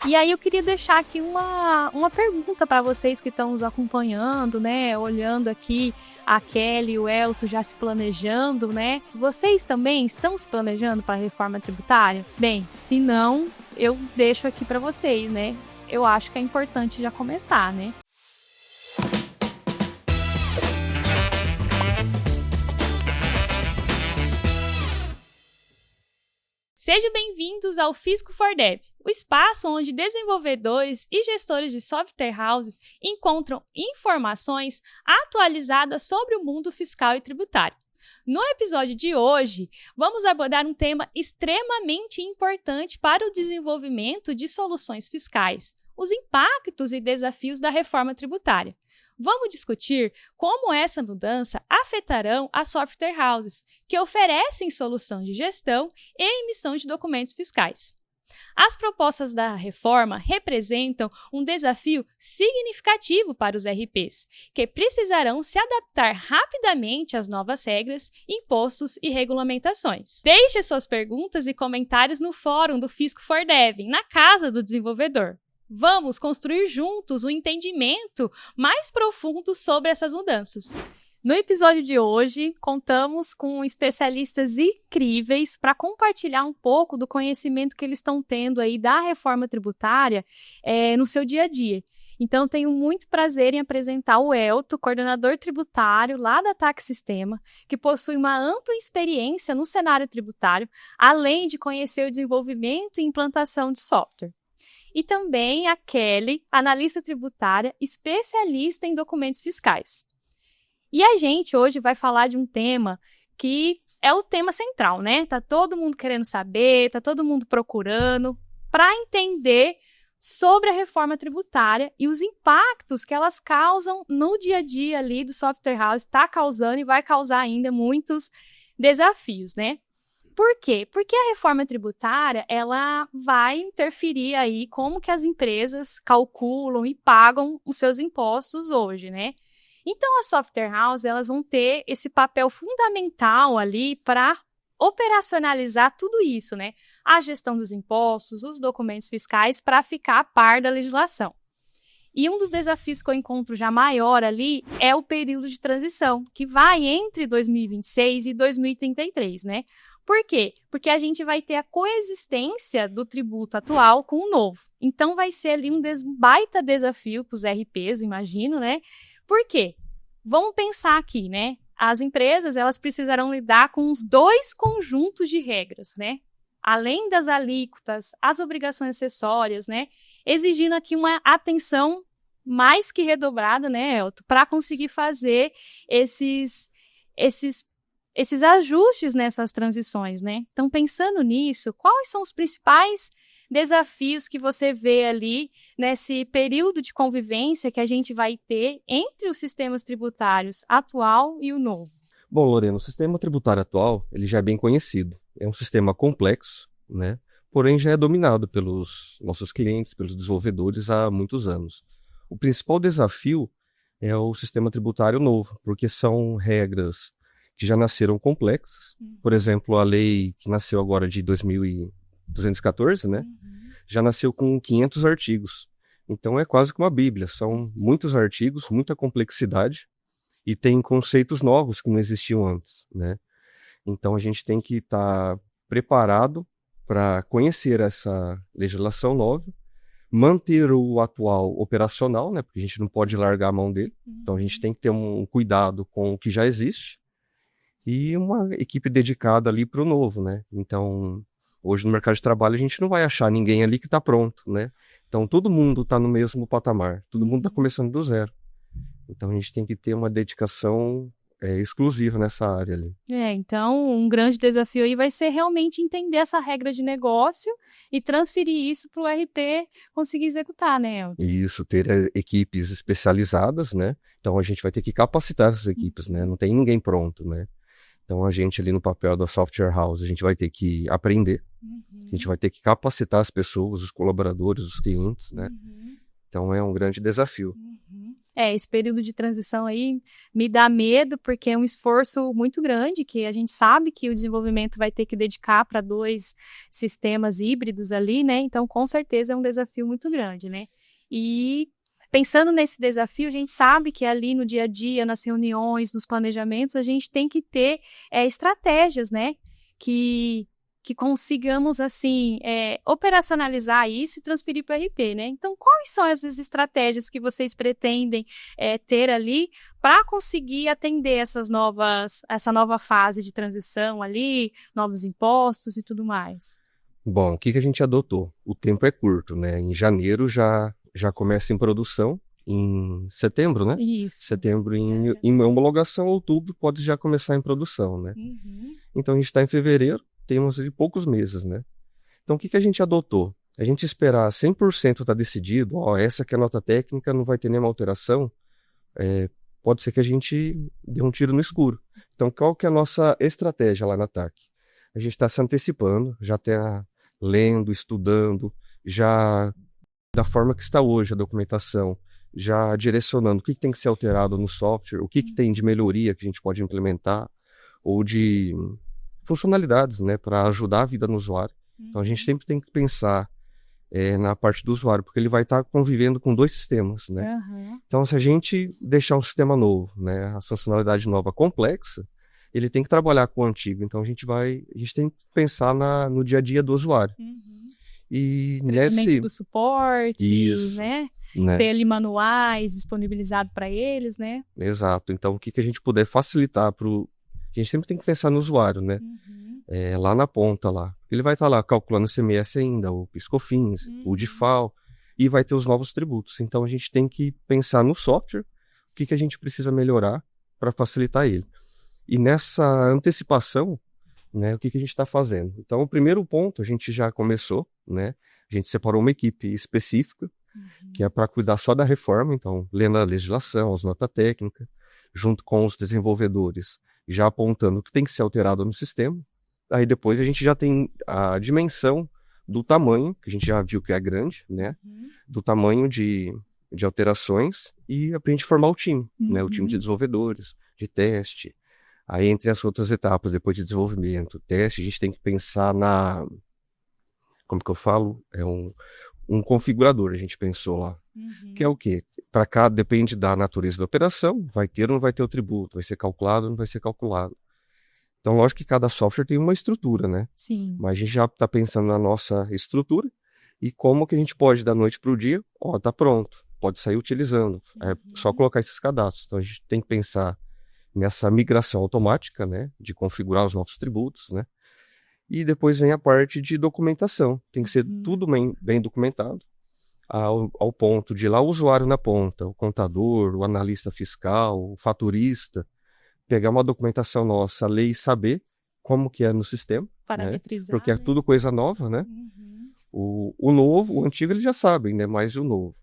E aí eu queria deixar aqui uma pergunta para vocês que estão nos acompanhando, né? Olhando aqui a Kelly e o Elton já se planejando, né? Vocês também estão se planejando para a reforma tributária? Bem, se não, eu deixo aqui para vocês, né? Eu acho que é importante já começar, né? Sejam bem-vindos ao Fisco for Dev, o espaço onde desenvolvedores e gestores de software houses encontram informações atualizadas sobre o mundo fiscal e tributário. No episódio de hoje, vamos abordar um tema extremamente importante para o desenvolvimento de soluções fiscais, os impactos e desafios da reforma tributária. Vamos discutir como essa mudança afetarão as software houses, que oferecem solução de gestão e emissão de documentos fiscais. As propostas da reforma representam um desafio significativo para os RPs, que precisarão se adaptar rapidamente às novas regras, impostos e regulamentações. Deixe suas perguntas e comentários no fórum do Fisco for Dev, na Casa do Desenvolvedor. Vamos construir juntos um entendimento mais profundo sobre essas mudanças. No episódio de hoje, contamos com especialistas incríveis para compartilhar um pouco do conhecimento que eles estão tendo aí da reforma tributária no seu dia a dia. Então, tenho muito prazer em apresentar o Elton, coordenador tributário lá da Tax Sistema, que possui uma ampla experiência no cenário tributário, além de conhecer o desenvolvimento e implantação de software. E também a Kelly, analista tributária, especialista em documentos fiscais. E a gente hoje vai falar de um tema que é o tema central, né? Tá todo mundo querendo saber, tá todo mundo procurando para entender sobre a reforma tributária e os impactos que elas causam no dia a dia ali do software house, está causando e vai causar ainda muitos desafios, né? Por quê? Porque a reforma tributária, ela vai interferir aí como que as empresas calculam e pagam os seus impostos hoje, né? Então, as software houses, elas vão ter esse papel fundamental ali para operacionalizar tudo isso, né? A gestão dos impostos, os documentos fiscais, para ficar a par da legislação. E um dos desafios que eu encontro já maior ali é o período de transição, que vai entre 2026 e 2033, né? Por quê? Porque a gente vai ter a coexistência do tributo atual com o novo. Então, vai ser ali um baita desafio para os RPs, imagino, né? Por quê? Vamos pensar aqui, né? As empresas, elas precisarão lidar com os dois conjuntos de regras, né? Além das alíquotas, as obrigações acessórias, né? Exigindo aqui uma atenção mais que redobrada, né, Elton? Para conseguir fazer esses ajustes nessas transições, né? Então, pensando nisso, quais são os principais desafios que você vê ali nesse período de convivência que a gente vai ter entre os sistemas tributários atual e o novo? Bom, Lorena, o sistema tributário atual, ele já é bem conhecido. É um sistema complexo, né? Porém já é dominado pelos nossos clientes, pelos desenvolvedores há muitos anos. O principal desafio é o sistema tributário novo, porque são regras que já nasceram complexas. Por exemplo, a lei que nasceu agora de 2214, né? Já nasceu com 500 artigos. Então é quase que uma bíblia. São muitos artigos, muita complexidade e tem conceitos novos que não existiam antes, né? Então a gente tem que estar preparado para conhecer essa legislação nova, manter o atual operacional, né? Porque a gente não pode largar a mão dele. Então a gente tem que ter um cuidado com o que já existe e uma equipe dedicada ali para o novo, né? Então, hoje no mercado de trabalho a gente não vai achar ninguém ali que está pronto, né? Então, todo mundo está no mesmo patamar, todo mundo está começando do zero. Então, a gente tem que ter uma dedicação exclusiva nessa área ali. Então, um grande desafio aí vai ser realmente entender essa regra de negócio e transferir isso para o RP conseguir executar, né, Elton? Isso, ter equipes especializadas, né? Então, a gente vai ter que capacitar essas equipes, né? Não tem ninguém pronto, né? Então, a gente ali no papel da software house, a gente vai ter que aprender, a gente vai ter que capacitar as pessoas, os colaboradores, os clientes, né? Então, é um grande desafio. Esse período de transição aí me dá medo, porque é um esforço muito grande, que a gente sabe que o desenvolvimento vai ter que dedicar para 2 sistemas híbridos ali, né? Então, com certeza, é um desafio muito grande, né? E pensando nesse desafio, a gente sabe que ali no dia a dia, nas reuniões, nos planejamentos, a gente tem que ter estratégias, né? Que consigamos, assim, operacionalizar isso e transferir para o RP, né? Então, quais são essas estratégias que vocês pretendem ter ali para conseguir atender essa nova fase de transição ali, novos impostos e tudo mais? Bom, o que a gente adotou? O tempo é curto, né? Em janeiro já começa em produção, em setembro, né? Isso. Setembro em homologação, outubro pode já começar em produção, né? Uhum. Então a gente está em fevereiro, temos de poucos meses, né? Então o que a gente adotou? A gente esperar 100% tá decidido, essa que é a nota técnica, não vai ter nenhuma alteração, pode ser que a gente dê um tiro no escuro. Então qual que é a nossa estratégia lá na TAC? A gente está se antecipando, já está lendo, estudando, já da forma que está hoje a documentação, já direcionando o que tem que ser alterado no software, o que tem de melhoria que a gente pode implementar, ou de funcionalidades, né, para ajudar a vida no usuário. Então a gente sempre tem que pensar na parte do usuário, porque ele vai estar convivendo com 2 sistemas, né? Uhum. Então se a gente deixar um sistema novo, né, a funcionalidade nova complexa, ele tem que trabalhar com o antigo. Então a gente tem que pensar no dia a dia do usuário. Uhum. E Treinamento do suporte, Isso, né? né? Ter ali manuais disponibilizados para eles, né? Exato. Então, o que a gente puder facilitar a gente sempre tem que pensar no usuário, né? Uhum. Lá na ponta lá. Ele vai estar lá calculando o ICMS ainda, o PIS/COFINS, o DIFAL, e vai ter os novos tributos. Então, a gente tem que pensar no software, o que a gente precisa melhorar para facilitar ele. E nessa antecipação, né, o que a gente está fazendo? Então, o primeiro ponto, a gente já começou, né? A gente separou uma equipe específica, que é para cuidar só da reforma, então, lendo a legislação, as notas técnicas, junto com os desenvolvedores, já apontando o que tem que ser alterado no sistema. Aí depois a gente já tem a dimensão do tamanho, que a gente já viu que é grande, né? Do tamanho de alterações, e para a gente formar o time, né? O time de desenvolvedores, de teste. Aí, entre as outras etapas, depois de desenvolvimento, teste, a gente tem que pensar como que eu falo? É um configurador, a gente pensou lá. Que é o quê? Para cá, depende da natureza da operação, vai ter ou não vai ter o tributo, vai ser calculado ou não vai ser calculado. Então, lógico que cada software tem uma estrutura, né? Sim. Mas a gente já está pensando na nossa estrutura e como que a gente pode, da noite para o dia, tá pronto, pode sair utilizando. É só colocar esses cadastros. Então, a gente tem que pensar nessa migração automática, né, de configurar os nossos tributos, né, e depois vem a parte de documentação, tem que ser tudo bem documentado, ao ponto de ir lá o usuário na ponta, o contador, o analista fiscal, o faturista, pegar uma documentação nossa, ler e saber como que é no sistema, parametrizar, né, porque é tudo coisa nova, né, o novo, o antigo eles já sabem, né, mas o novo.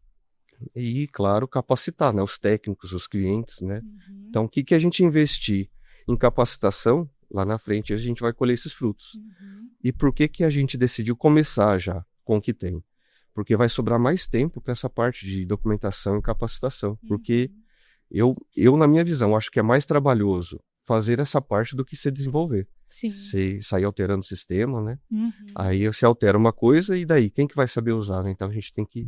E, claro, capacitar, né, os técnicos, os clientes, né? Então, o que a gente investir em capacitação, lá na frente a gente vai colher esses frutos. E por que a gente decidiu começar já com o que tem? Porque vai sobrar mais tempo para essa parte de documentação e capacitação. Porque eu, na minha visão, acho que é mais trabalhoso fazer essa parte do que se desenvolver. Sim. Você sair alterando o sistema, né? Aí você altera uma coisa e daí? Quem que vai saber usar, né? Então, a gente tem que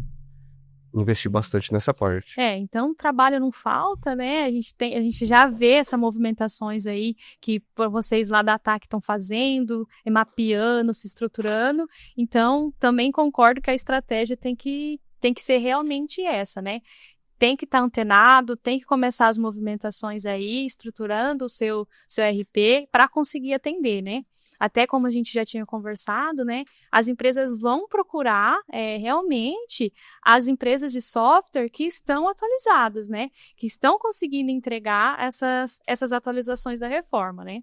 investir bastante nessa parte. Então trabalho não falta, né? A gente já vê essas movimentações aí que vocês lá da ATAC estão fazendo, mapeando, se estruturando. Então, também concordo que a estratégia tem que ser realmente essa, né? Tem que estar antenado, tem que começar as movimentações aí, estruturando o seu RP para conseguir atender, né? Até como a gente já tinha conversado, né, as empresas vão procurar realmente as empresas de software que estão atualizadas, né, que estão conseguindo entregar essas atualizações da reforma, né.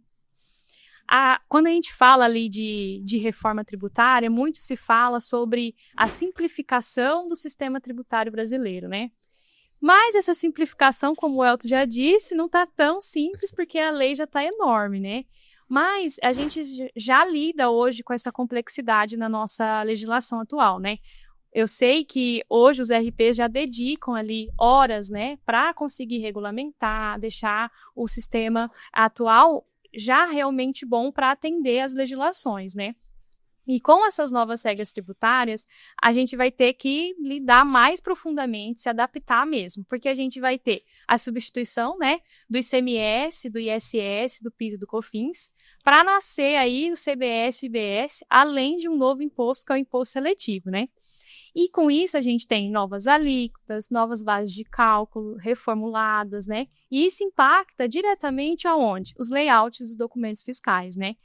Quando a gente fala ali de reforma tributária, muito se fala sobre a simplificação do sistema tributário brasileiro, né. Mas essa simplificação, como o Elton já disse, não está tão simples porque a lei já está enorme, né. Mas a gente já lida hoje com essa complexidade na nossa legislação atual, né? Eu sei que hoje os RPs já dedicam ali horas, né, para conseguir regulamentar, deixar o sistema atual já realmente bom para atender às legislações, né? E com essas novas regras tributárias, a gente vai ter que lidar mais profundamente, se adaptar mesmo, porque a gente vai ter a substituição, né, do ICMS, do ISS, do PIS e do COFINS, para nascer aí o CBS e o IBS, além de um novo imposto, que é o imposto seletivo, né? E com isso a gente tem novas alíquotas, novas bases de cálculo reformuladas, né? E isso impacta diretamente aonde? Os layouts dos documentos fiscais, né?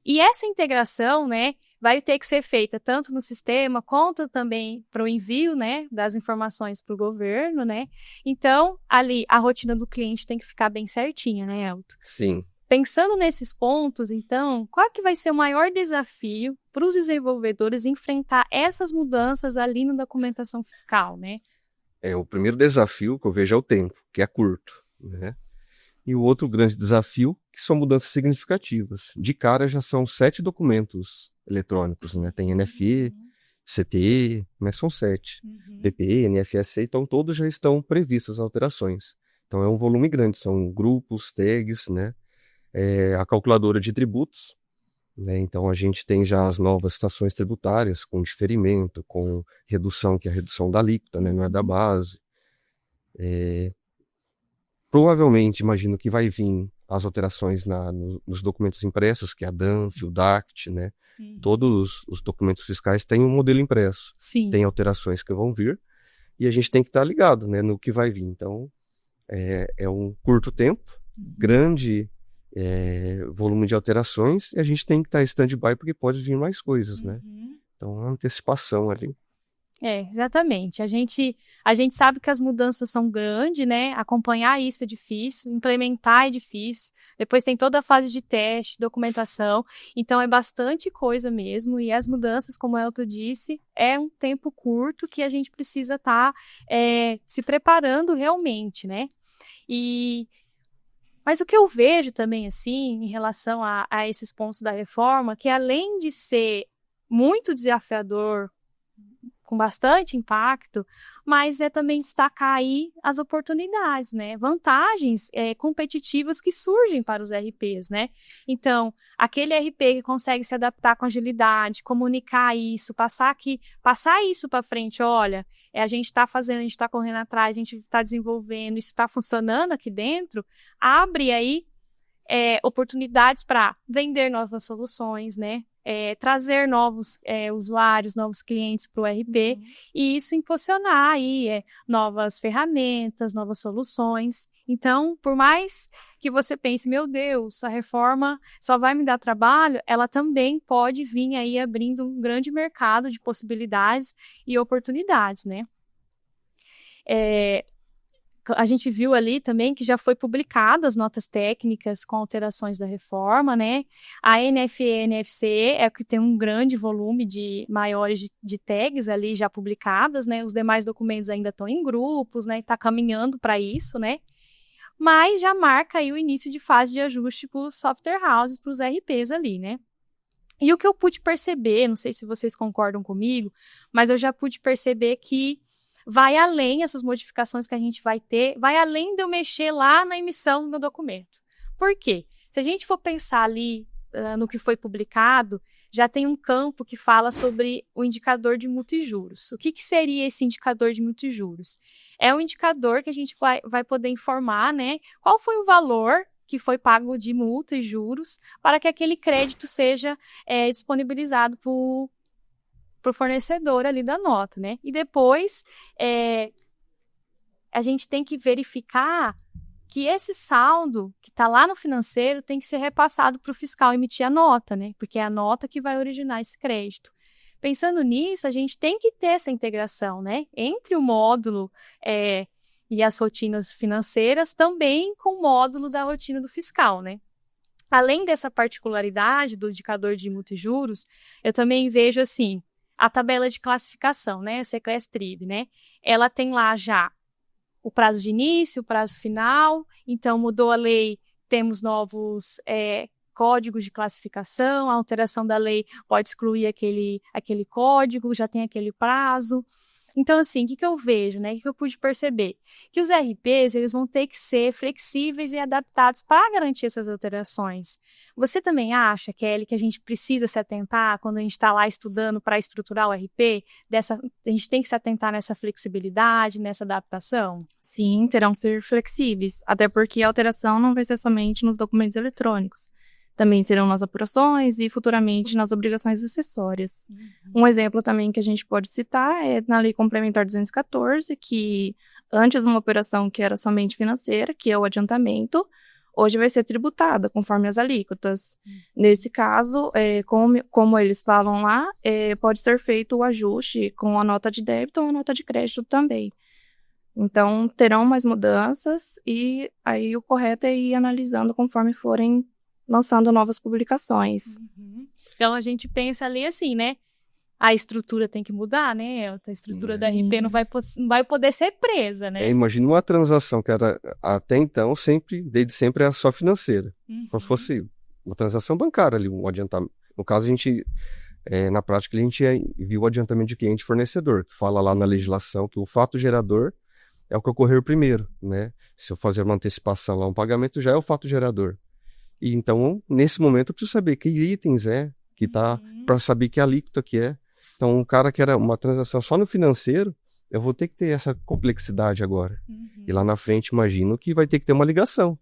E essa integração, né, vai ter que ser feita tanto no sistema quanto também para o envio, né, das informações para o governo, né? Então, ali, a rotina do cliente tem que ficar bem certinha, né, Elton? Sim. Pensando nesses pontos, então, qual que vai ser o maior desafio para os desenvolvedores enfrentar essas mudanças ali na documentação fiscal, né? O primeiro desafio que eu vejo é o tempo, que é curto, né? E o outro grande desafio, que são mudanças significativas. De cara já são 7 documentos eletrônicos, né? Tem NFE, CTE, mas são 7. DPE, NFSC, então todos já estão previstos as alterações. Então é um volume grande, são grupos, tags, né? A calculadora de tributos, né? Então a gente tem já as novas estações tributárias com diferimento, com redução, que é a redução da alíquota, né? Não é da base. Provavelmente, imagino que vai vir as alterações nos documentos impressos, que é a DANF, o DACT, né? Todos os documentos fiscais têm um modelo impresso. Sim. Tem alterações que vão vir e a gente tem que estar ligado, né, no que vai vir. Então, é um curto tempo, grande volume de alterações, e a gente tem que estar em stand-by porque pode vir mais coisas, né? Então, uma antecipação ali. Exatamente. A gente sabe que as mudanças são grandes, né? Acompanhar isso é difícil, implementar é difícil. Depois tem toda a fase de teste, documentação. Então, é bastante coisa mesmo. E as mudanças, como o Elton disse, é um tempo curto que a gente precisa estar se preparando realmente, né? Mas o que eu vejo também, assim, em relação a esses pontos da reforma, que além de ser muito desafiador, com bastante impacto, mas é também destacar aí as oportunidades, né? Vantagens competitivas que surgem para os RPs, né? Então, aquele RP que consegue se adaptar com agilidade, comunicar isso, passar isso para frente, olha, a gente está fazendo, a gente está correndo atrás, a gente está desenvolvendo, isso está funcionando aqui dentro, abre aí oportunidades para vender novas soluções, né? Trazer novos usuários, novos clientes para o RP, e isso impulsionar aí novas ferramentas, novas soluções. Então, por mais que você pense, meu Deus, a reforma só vai me dar trabalho, ela também pode vir aí abrindo um grande mercado de possibilidades e oportunidades, né? A gente viu ali também que já foi publicada as notas técnicas com alterações da reforma, né? A NFE e a NFCE é que tem um grande volume de maiores de tags ali já publicadas, né? Os demais documentos ainda estão em grupos, né? Está caminhando para isso, né? Mas já marca aí o início de fase de ajuste para os software houses, para os RPs ali, né? E o que eu pude perceber, não sei se vocês concordam comigo, mas eu já pude perceber que vai além, essas modificações que a gente vai ter, vai além de eu mexer lá na emissão do meu documento. Por quê? Se a gente for pensar ali no que foi publicado, já tem um campo que fala sobre o indicador de multijuros. O que seria esse indicador de multijuros? É um indicador que a gente vai poder informar, né, qual foi o valor que foi pago de multa e juros para que aquele crédito seja disponibilizado para o fornecedor ali da nota, né? E depois a gente tem que verificar que esse saldo que está lá no financeiro tem que ser repassado para o fiscal emitir a nota, né? Porque é a nota que vai originar esse crédito. Pensando nisso, a gente tem que ter essa integração, né? Entre o módulo e as rotinas financeiras, também com o módulo da rotina do fiscal, né? Além dessa particularidade do indicador de multijuros, eu também vejo assim, a tabela de classificação, né, a Secless-Trib, né, ela tem lá já o prazo de início, o prazo final, então mudou a lei, temos novos códigos de classificação, a alteração da lei pode excluir aquele código, já tem aquele prazo. Então, assim, o que eu vejo, né? O que eu pude perceber? Que os RPs, eles vão ter que ser flexíveis e adaptados para garantir essas alterações. Você também acha, Kelly, que a gente precisa se atentar quando a gente está lá estudando para estruturar o RP? A gente tem que se atentar nessa flexibilidade, nessa adaptação? Sim, terão que ser flexíveis, até porque a alteração não vai ser somente nos documentos eletrônicos. Também serão nas apurações e futuramente nas obrigações acessórias. Um exemplo também que a gente pode citar é na Lei Complementar 214, que antes uma operação que era somente financeira, que é o adiantamento, hoje vai ser tributada conforme as alíquotas. Nesse caso, como eles falam lá, pode ser feito o ajuste com a nota de débito ou a nota de crédito também. Então, terão mais mudanças e aí o correto é ir analisando conforme forem lançando novas publicações. Então, a gente pensa ali assim, né? A estrutura tem que mudar, né? A estrutura da RP não vai poder ser presa, né? Imagina uma transação que era, até então, desde sempre era só financeira. Como se fosse uma transação bancária ali, um adiantamento. No caso, na prática, a gente viu o adiantamento de cliente e fornecedor, que fala lá na legislação que o fato gerador é o que ocorreu primeiro, né? Se eu fazer uma antecipação lá, um pagamento já é o fato gerador. E então, nesse momento, eu preciso saber que itens que tá, para saber que alíquota que é. Então, um cara que era uma transação só no financeiro, eu vou ter que ter essa complexidade agora. E lá na frente, imagino que vai ter que ter uma ligação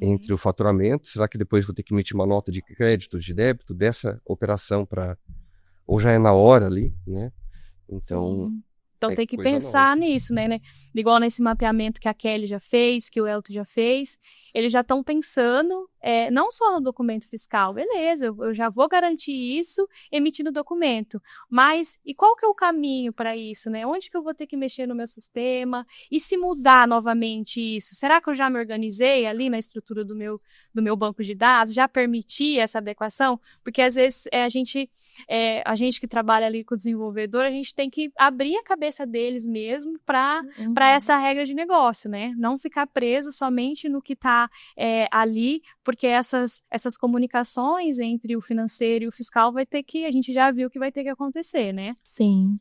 entre o faturamento. Será que depois vou ter que emitir uma nota de crédito, de débito dessa operação ou já é na hora ali, né? Então... Então tem que pensar nisso, né? Igual nesse mapeamento que a Kelly já fez, que o Elton já fez, eles já estão pensando não só no documento fiscal, beleza, eu já vou garantir isso emitindo o documento, mas e qual que é o caminho para isso, né? Onde que eu vou ter que mexer no meu sistema? E se mudar novamente isso? Será que eu já me organizei ali na estrutura do meu banco de dados? Já permiti essa adequação? Porque às vezes a gente que trabalha ali com o desenvolvedor, a gente tem que abrir a cabeça deles mesmo para essa regra de negócio, né? Não ficar preso somente no que está ali, porque essas comunicações entre o financeiro e o fiscal a gente já viu que vai ter que acontecer, né? Sim.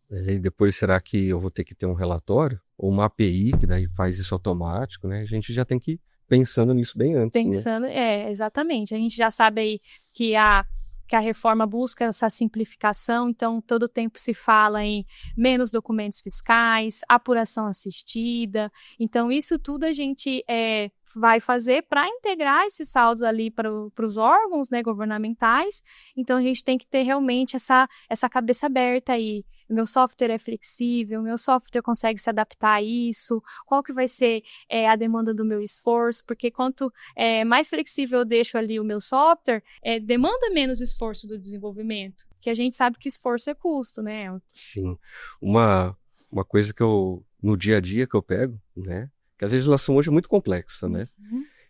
E depois, será que eu vou ter que ter um relatório? Ou uma API, que daí faz isso automático, né? A gente já tem que ir pensando nisso bem antes, né? Exatamente. A gente já sabe aí que a reforma busca essa simplificação, então todo tempo se fala em menos documentos fiscais, apuração assistida, então isso tudo a gente vai fazer para integrar esses saldos ali para os órgãos, né, governamentais, então a gente tem que ter realmente essa cabeça aberta aí. O meu software é flexível, o meu software consegue se adaptar a isso, qual que vai ser a demanda do meu esforço, porque quanto mais flexível eu deixo ali o meu software, demanda menos esforço do desenvolvimento, que a gente sabe que esforço é custo, né? Sim. Uma coisa que no dia a dia que eu pego, né, que a legislação hoje é muito complexa, né?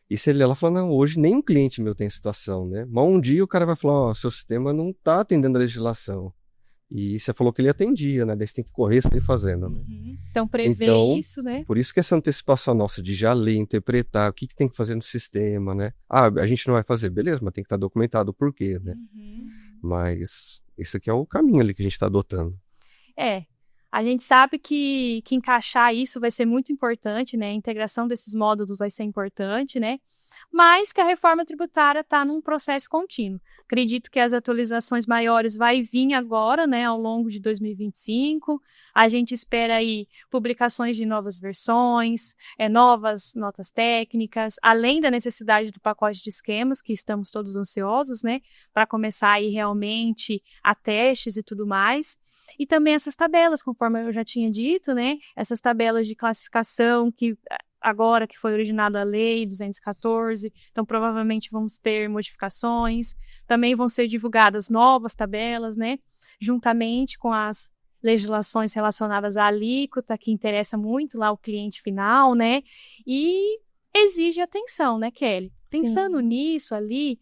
E se ela fala, não, hoje nenhum cliente meu tem situação, né? Mas um dia o cara vai falar, seu sistema não está atendendo a legislação. E você falou que ele atendia, né? Daí você tem que correr sair fazendo, né? Então, prever isso, né? Por isso que essa antecipação nossa de já ler, interpretar o que tem que fazer no sistema, né? A gente não vai fazer, beleza, mas tem que estar documentado o porquê, né? Mas esse aqui é o caminho ali que a gente está adotando. A gente sabe que encaixar isso vai ser muito importante, né? A integração desses módulos vai ser importante, né? Mas que a reforma tributária está num processo contínuo. Acredito que as atualizações maiores vai vir agora, né, ao longo de 2025. A gente espera aí publicações de novas versões, novas notas técnicas, além da necessidade do pacote de esquemas, que estamos todos ansiosos, né, para começar aí realmente a testes e tudo mais. E também essas tabelas, conforme eu já tinha dito, né, essas tabelas de classificação que agora que foi originada a Lei 214, então provavelmente vamos ter modificações, também vão ser divulgadas novas tabelas, né, juntamente com as legislações relacionadas à alíquota, que interessa muito lá o cliente final, né, e exige atenção, né, Kelly? Pensando nisso ali,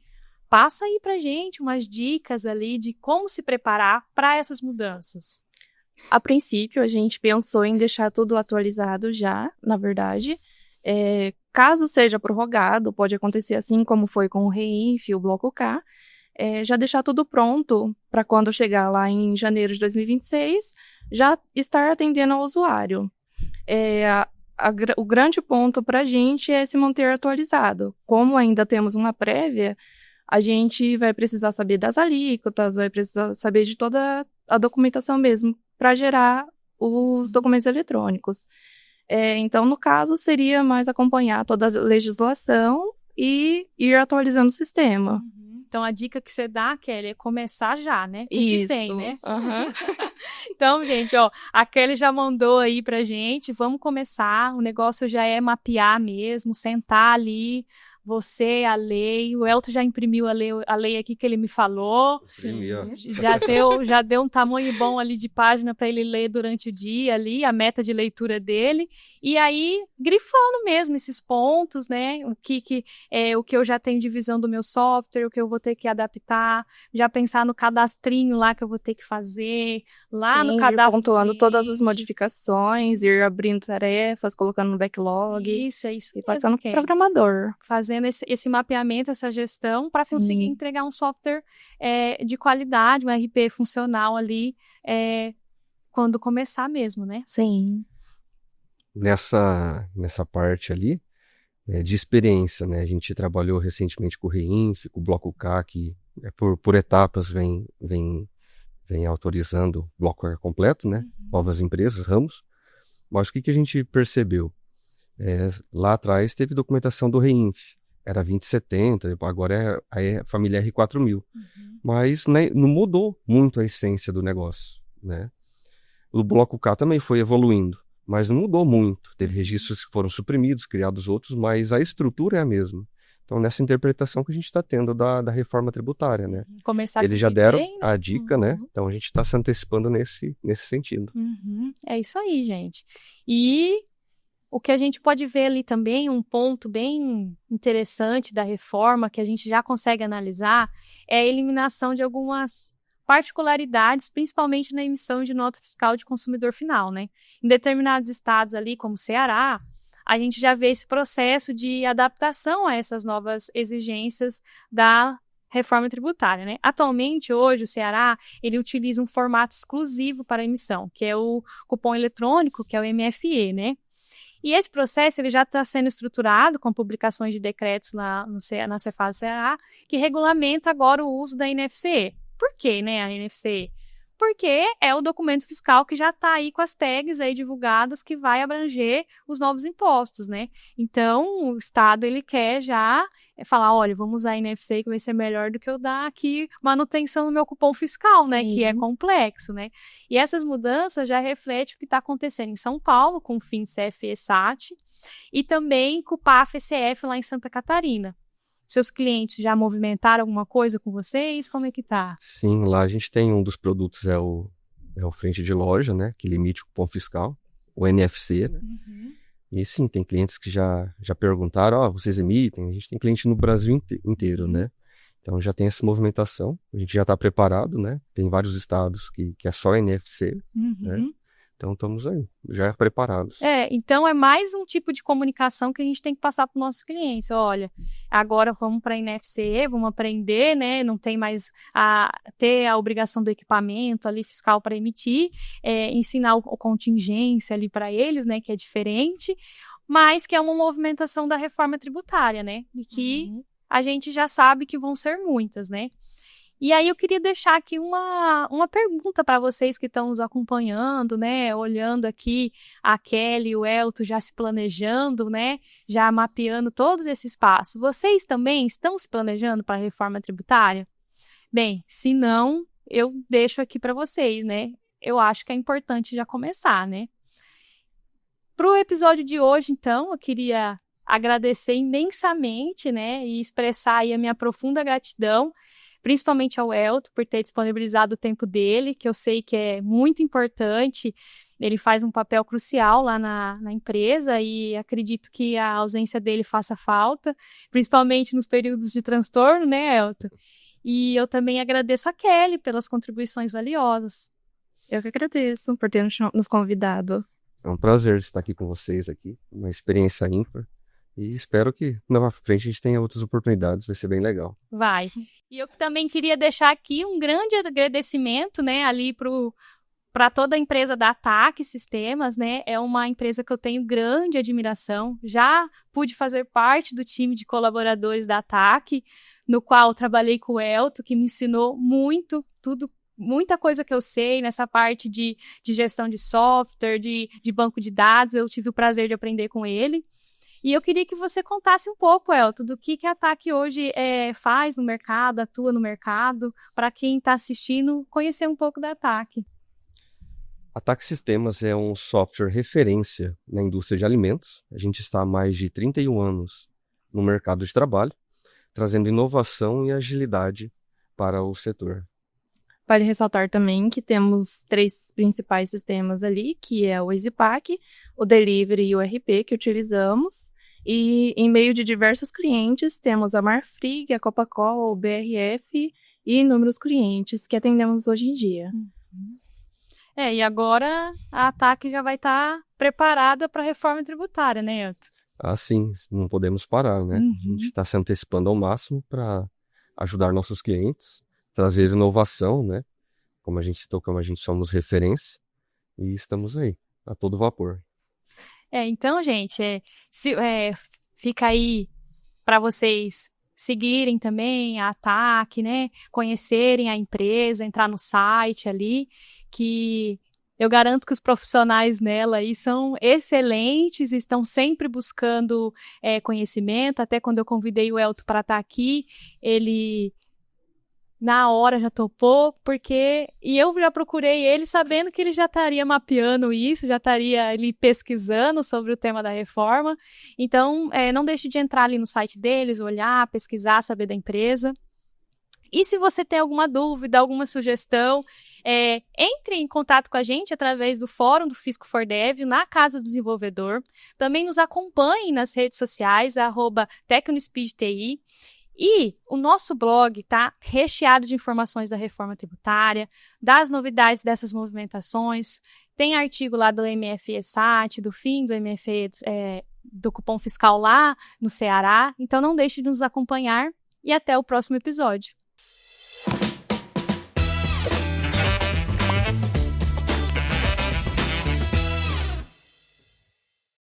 passa aí pra gente umas dicas ali de como se preparar para essas mudanças. A princípio, a gente pensou em deixar tudo atualizado já, na verdade, Caso seja prorrogado, pode acontecer assim como foi com o REINF e o Bloco K, já deixar tudo pronto para quando chegar lá em janeiro de 2026, já estar atendendo ao usuário. O grande ponto para a gente é se manter atualizado. Como ainda temos uma prévia, a gente vai precisar saber das alíquotas, vai precisar saber de toda a documentação mesmo para gerar os documentos eletrônicos. Então, no caso, seria mais acompanhar toda a legislação e ir atualizando o sistema. Então, a dica que você dá, Kelly, é começar já, né? Isso. Tem, né? Uhum. Então, gente, a Kelly já mandou aí pra gente, vamos começar, o negócio já é mapear mesmo, sentar ali, você, a lei, o Elton já imprimiu a lei aqui que ele me falou. Imprimi, ó. Já deu um tamanho bom ali de página para ele ler durante o dia ali, a meta de leitura dele, e aí grifando mesmo esses pontos, né, o que eu já tenho de visão do meu software, o que eu vou ter que adaptar, já pensar no cadastrinho lá que eu vou ter que fazer, lá no cadastro. Ir pontuando todas as modificações, ir abrindo tarefas, colocando no backlog. Isso, é isso. E passando para o programador. Fazendo esse mapeamento, essa gestão, para conseguir entregar um software de qualidade, um RP funcional ali, quando começar mesmo, né? Sim. Nessa parte ali, de experiência, né? A gente trabalhou recentemente com o REINF, com o Bloco K, que por etapas vem autorizando o bloco completo, né? Novas empresas, ramos. Mas o que a gente percebeu? Lá atrás teve documentação do REINF, era 2070, agora é a família R4000. Mas, né, não mudou muito a essência do negócio, né? O Bloco K também foi evoluindo, mas não mudou muito. Teve registros que foram suprimidos, criados outros, mas a estrutura é a mesma. Então, nessa interpretação que a gente está tendo da reforma tributária, né? Eles já deram a dica, né? Então, a gente está se antecipando nesse sentido. É isso aí, gente. E o que a gente pode ver ali também, um ponto bem interessante da reforma, que a gente já consegue analisar, é a eliminação de algumas particularidades, principalmente na emissão de nota fiscal de consumidor final, né? Em determinados estados ali, como Ceará, a gente já vê esse processo de adaptação a essas novas exigências da reforma tributária, né? Atualmente, hoje, o Ceará, ele utiliza um formato exclusivo para emissão, que é o cupom eletrônico, que é o MFE, né? E esse processo ele já está sendo estruturado com publicações de decretos lá na Cefaz Ceará, que regulamenta agora o uso da NFCE. Por quê, né, a NFCE? Porque é o documento fiscal que já está aí com as tags aí divulgadas que vai abranger os novos impostos, né? Então, o Estado, ele quer já falar, olha, vamos usar a NFCE que vai ser melhor do que eu dar aqui manutenção no meu cupom fiscal, né? Que é complexo, né? E essas mudanças já refletem o que está acontecendo em São Paulo, com o FINSEF-ESAT, e também com o PAF-ECF lá em Santa Catarina. Seus clientes já movimentaram alguma coisa com vocês? Como é que tá? Sim, lá a gente tem um dos produtos, é o frente de loja, né? Que limite o cupom fiscal, o NFC, né? E sim, tem clientes que já perguntaram, vocês emitem? A gente tem cliente no Brasil inteiro, né? Então já tem essa movimentação, a gente já está preparado, né? Tem vários estados que é só NFC, né? Então estamos aí, já preparados. Então é mais um tipo de comunicação que a gente tem que passar para os nossos clientes. Olha, agora vamos para a NFCE, vamos aprender, né? Não tem mais ter a obrigação do equipamento ali fiscal para emitir, ensinar a contingência ali para eles, né? Que é diferente, mas que é uma movimentação da reforma tributária, né? E que a gente já sabe que vão ser muitas, né? E aí eu queria deixar aqui uma pergunta para vocês que estão nos acompanhando, né? Olhando aqui a Kelly e o Elton já se planejando, né? Já mapeando todos esses passos. Vocês também estão se planejando para a reforma tributária? Bem, se não, eu deixo aqui para vocês, né? Eu acho que é importante já começar, né? Para o episódio de hoje, então, eu queria agradecer imensamente, né? E expressar aí a minha profunda gratidão, principalmente ao Elton, por ter disponibilizado o tempo dele, que eu sei que é muito importante. Ele faz um papel crucial lá na empresa e acredito que a ausência dele faça falta, principalmente nos períodos de transtorno, né, Elton? E eu também agradeço a Kelly pelas contribuições valiosas. Eu que agradeço por ter nos convidado. É um prazer estar aqui com vocês aqui, uma experiência ímpar. E espero que na frente a gente tenha outras oportunidades, vai ser bem legal. Vai. E eu também queria deixar aqui um grande agradecimento, né, ali para toda a empresa da ATAC Sistemas, né? É uma empresa que eu tenho grande admiração. Já pude fazer parte do time de colaboradores da ATAC, no qual trabalhei com o Elton, que me ensinou muito, muita coisa que eu sei nessa parte de gestão de software, de banco de dados. Eu tive o prazer de aprender com ele. E eu queria que você contasse um pouco, Elton, do que a ATAC hoje faz no mercado, atua no mercado, para quem está assistindo conhecer um pouco da ATAC. A ATAC Sistemas é um software referência na indústria de alimentos. A gente está há mais de 31 anos no mercado de trabalho, trazendo inovação e agilidade para o setor. Vale ressaltar também que temos 3 principais sistemas ali, que é o EasyPack, o Delivery e o RP que utilizamos. E em meio de diversos clientes, temos a Marfrig, a Copacol, o BRF e inúmeros clientes que atendemos hoje em dia. E agora a ATAC já vai estar preparada para a reforma tributária, né, Elton? Ah, sim, não podemos parar, né? A gente está se antecipando ao máximo para ajudar nossos clientes, trazer inovação, né? Como a gente citou, como a gente somos referência, e estamos aí, a todo vapor. Então, gente, fica aí para vocês seguirem também a ATAC, né? Conhecerem a empresa, entrar no site ali, que eu garanto que os profissionais nela aí são excelentes, estão sempre buscando conhecimento. Até quando eu convidei o Elton para estar aqui, ele na hora já topou, e eu já procurei ele sabendo que ele já estaria mapeando isso, já estaria ali pesquisando sobre o tema da reforma. Então, não deixe de entrar ali no site deles, olhar, pesquisar, saber da empresa. E se você tem alguma dúvida, alguma sugestão, entre em contato com a gente através do fórum do Fisco for Dev, na Casa do Desenvolvedor. Também nos acompanhe nas redes sociais, @TecnoSpeedTI. E o nosso blog está recheado de informações da reforma tributária, das novidades dessas movimentações. Tem artigo lá do MFE-SAT, do fim do MFE, do cupom fiscal lá no Ceará. Então não deixe de nos acompanhar e até o próximo episódio.